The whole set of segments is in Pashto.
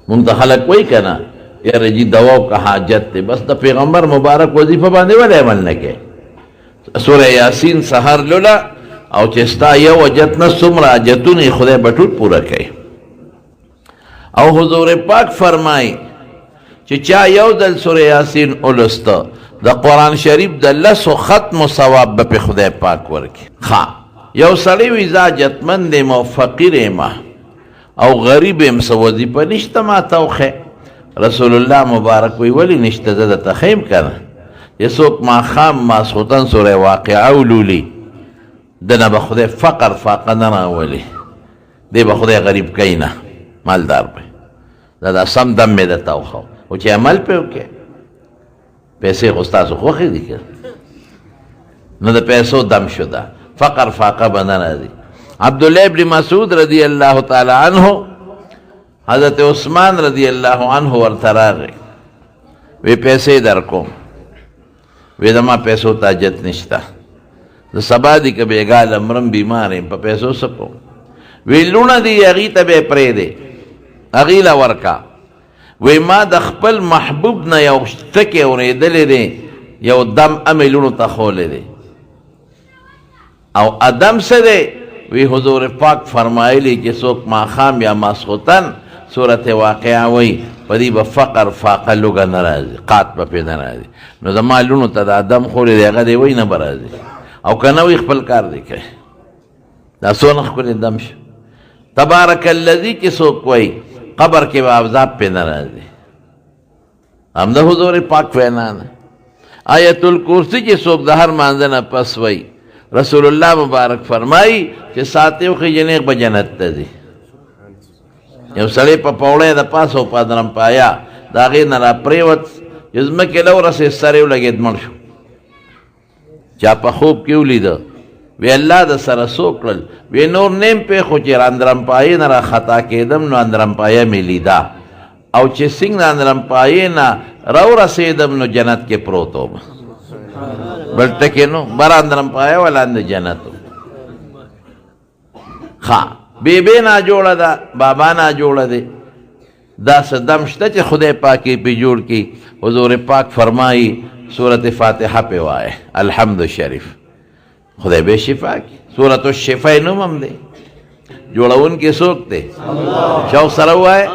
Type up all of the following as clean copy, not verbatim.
مونږ ته خلک وایي که نه یاره جي دواو که حاجت دی بس د پیغمبر مبارک وظیفه باندې ولې عمل نه کوې سوره یاسین سهار لوله او چې ستا یو حاجت نه څومره حاجتونه خدای به ټول پوره کوي او حضور پاک فرمایي چې چا یو دل سوره یاسین ولسته د قرآن شریف د لسو ختمو ثواب به په خدای پاک ورکړي یو سړی وي زه حاجتمند یم او فقیر یم او غریب یم څه وظیفه نشته ما ته وښیه رسول الله مبارک وی ولی نشته زه درته ښیم که نه چې څوک ماښام ماسخوتن سوره واقعه ولولي دنه به خدای فقر فاقه نه راولي دی به خدای غریب کوي نه مالدار به دا سم دم مې درته وښو او چې عمل پې وکړې پیسې خو ستاسو خوښې دي که نو د پیسو دم شده فقر فاقه به نه راځي عبدالله ابن مسعود رضی الله تعالی عنه حضرت عثمان رضی اللہ عنہ ورته راغی وی پیسې در کوم وی زما پیسو ته حاجت نشته زه سبا دي که بېګاله مرم بیمار یم په پیسو څه کوم وی لوڼه دي هغې ته به یې پرېږدې هغې له ورکه وی ما د خپل محبوب نه یو ټکی اورېدلی دی یو دم امې لوڼو ته ښولی دی او ادم څه دی وی حضور پاک فرمایلی چې څوک ماښام یا ماسخوتن صورت واقعه وی په دې به فقر فاقه لوږه نه راځي قات به پې نه راځي نو زما لوڼو ته د ادم خولی دی هغه دی وی نه به راځي او که نه وی خپل کار دی کوي دا څونه ښکلې دم شو تبارک الذي چې څوک وی قبر کې به عذاب پې نه راځي هم د حضور پاک وینا نه آیت الکرسی چې څوک د هر مانځه نه پس وی رسول الله مبارک فرمایی چې ساتې وخی جنیق به جنت ته ځي یو سړی په پوړی د پاسه او په درم پایا د هغې نه را پرېوت چې ځمکې له ورسې سر یې ولګېد مړ شو چا په خوب کې ولیده وی الله د سره څو کړل وی نور نیم پېښو چې اندرمپایې نه را خطا کېدم نو اندرمپایه مې لیده او چې څنګه د اندرمپایې نه راورسېدم نو جنت کې پروت وم بل ټکې نو بر اندرمپایه ولاندې جنت بیبی نا جوړه ده بابا نا جوړه ده دا څه دم شته چې خدای پاک یې پې جوړ کړي حضور پاک فرمایي صورت فاتحه پې وایه الحمد شریف خدای به شفا کړي صورت الشفا نوم هم دی جوړونکی څوک دی شوق سره ووایه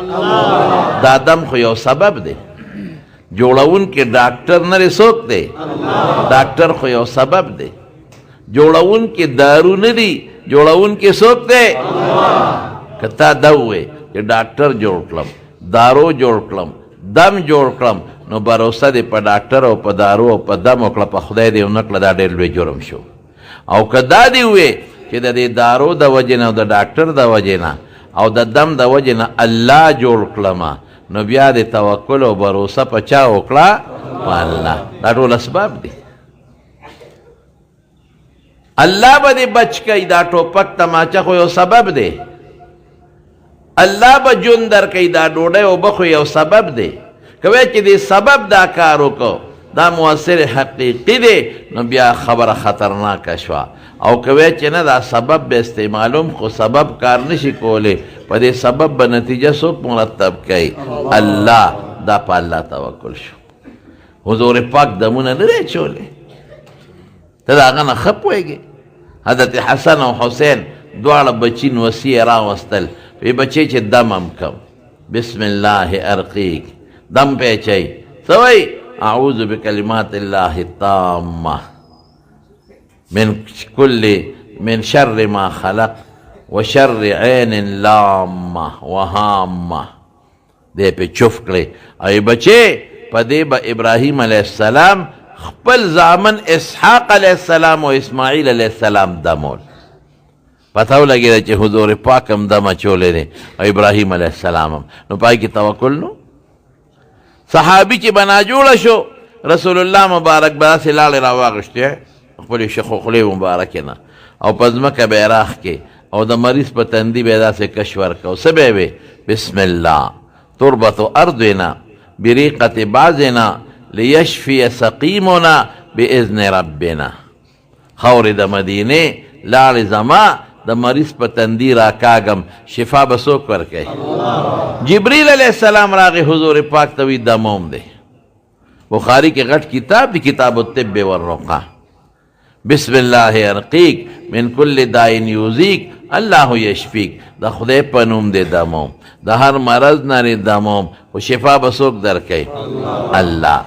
دا دم خو یو سبب دی جوړونکی ډاکټر نه دی څوک دی ډاکټر خو یو سبب دی جوړونکی دارو نه دی جوړونکی څوک دی که تا دا ووایې چې ډاکټر جوړ کړم دارو جوړ کړم دم جوړ کړم نو بروسه دې په ډاکټر او په دارو او په دم وکړه په خدای دې ونه کړه دا ډېر لوی جرم شو او که دا دې ووایې چې د دې دارو د وجې نه او د ډاکټر د وجې نه او د دم د وجې نه الله جوړ کړمه نو بیا دې توکل او بروسه په چا وکړه په الله دا ټول اسباب دي الله به دې بچ کوي دا ټوپک تماچه خو یو سبب دی الله به ژوند درکوي دا ډوډۍ اوبه خو یو سبب دی که وایې چې دې سبب دا کار وکړو دا مؤثر حقیقي دی نو بیا خبره خطرناکه شوه او که وایې چې نه دا سبب به استعمالوم خو سبب کار نشي کولی په دې سبب به نتیجه څوک مرتب کوي الله دا په الله توکل شو حضور پاک دمونه نه دی چولی ته د هغه نه ښه پوهېږې حضرت حسن او حسین دواړه بچي نوسي یې راوستل وی بچی چې دم هم کم بسم الله ارقیک دم پیچی څه وایي اعوذ بکلمات الله التامه من شر ما خلق وشر عین لامه وهامه دې پې چوف کړې ای بچی په دې به ابراهیم علیه السلام خپل زامن اسحاق علیه السلام او اسماعیل علیه السلام دمول پته ولګېده چې حضور پاک هم دم اچولی دی او ابراهیم علیه السلام هم نو پای کې توکل نو صحابي چې به ناجوړه شو رسول الله مبارک به داسې لاړې راواغېشتې خپلې خولې مبارکې نه او په ځمکه به یې راخ کې او د مریض په تندي به یې داسې کش ورکو څه به یې بسم الله تربت ارضنا بریقة بعضنا لیشفی سقیمنا باذن ربنا خاورې د مدینې لاړې زما د مریض په تندي راکاږم شفا به څوک ورکوي جبریل علیہ السلام راغی حضور پاک ته وی دموم دی بخاری کې غټ کتاب دی کتاب الطب والرقا بسم الله ارقیک من کل داء یوزیک الله یشفیک د خدای په نوم دی دموم د هر مرض نه دموم خو شفا به څوک درکوي الله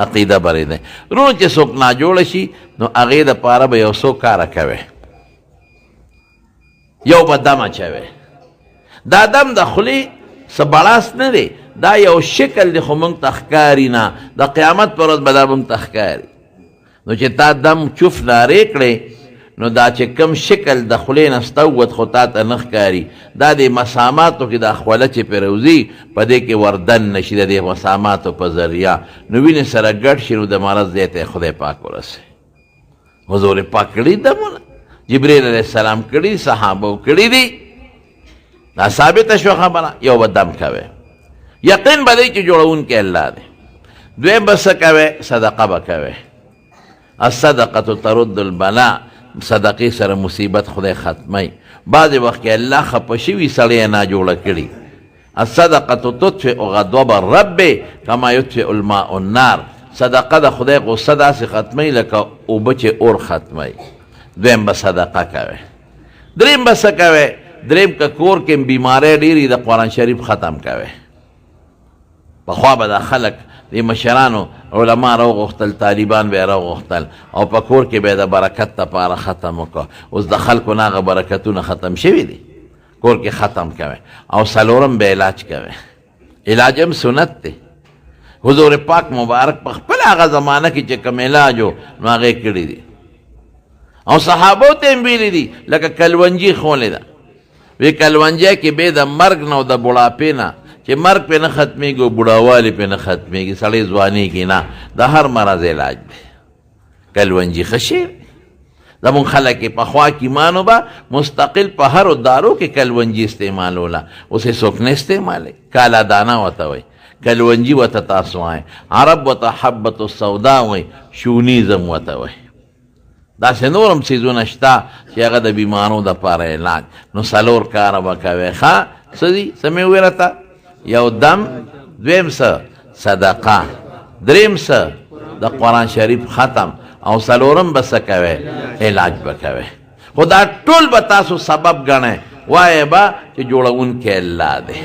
عقیده بری دی روز چې څوک ناجوړه شي نو هغې دپاره به یو څو کاره کوي یو به دم اچوي دا دم د خولې څه بړاس نه دی دا یو شکل دی خو موږ ته ښکاري نه د قیامت پر ورځ به دا موږ ته ښکاري نو چې تا دم چوف لارې کړې نو دا چې کم شکل د خولې نه ستوت خو تا ته نه ښکاري دا د مساماتو کې دا خوله چې پرې وځي په دې کې وردن نشي د دې مساماتو په ذریعه نو وینې سره ګډ شي نو د مرض ځای ته خدای پاک ورسوي حضور پاک کړي دمونه جبریل علیہ السلام کړي صحابو کړي دي دا ثابته شوه خبره یو به دم کوي یقین به دی چې جوړونکی الله دی دویم به څه کوي صدقه به کوي الصدقة ترد البلاء صدقې سره مصیبت خدای ختمی بعضې وخت کې الله خفه شوي سړی یې ناجوړه کړي الصدقة تطفئ غضب الرب کما یطفئ الماء النار صدقه د خدای غصه داسې ختمی لکه اوبه چې اور ختمی دویم به صدقه کوي دریم به څه کوي دریم که کور کې بیماری ډېرې د قرآن شریف ختم کوي پخوا به دا خلک د مشرانو علما راوغوښتل طالبان به یې راوغوښتل او په کور کې به یې د برکت دپاره ختم وکړه اوس د خلکو نه هغه برکتونه ختم شوي دي کور کې ختم کوي او څلورم به علاج کوي علاج هم سنت دی حضور پاک مبارک په خپل هغه زمانه کې چې کوم علاج و نو هغې کړي دي او صحابو ته هم ویلي دي لکه کلونجي خولی ده وی کلونجی کې به د مرګ نه او د بوډاپې نه چې مرګ پې نه ختمېږي او بوډاوالي پې نه ختمېږي سړی ځوانېږي نه د هر مرض علاج دی کلونجي ښه شی زمونږ خلک یې پخوا کیمانو به مستقل په هرو دارو کې کلونجي استعمالوله اوس یې څوک نه استعمالوي کالا دانه ورته وایي کلونجي ورته تاسو وایي عرب ورته حبة السودا وایي شونیزم ورته وایي داسې نور هم څیزونه شته چې هغه د بیمارو دپاره علاج نو څلور کاره به کوې ښه څه دي څه مې وویل ته یو دم دویم څه صدقه دریم څه د قرآن شریف ختم او څلورم به څه کوې علاج به کوې خو دا ټول به تاسو سبب ګڼئ وایې به چې جوړونکی الله دی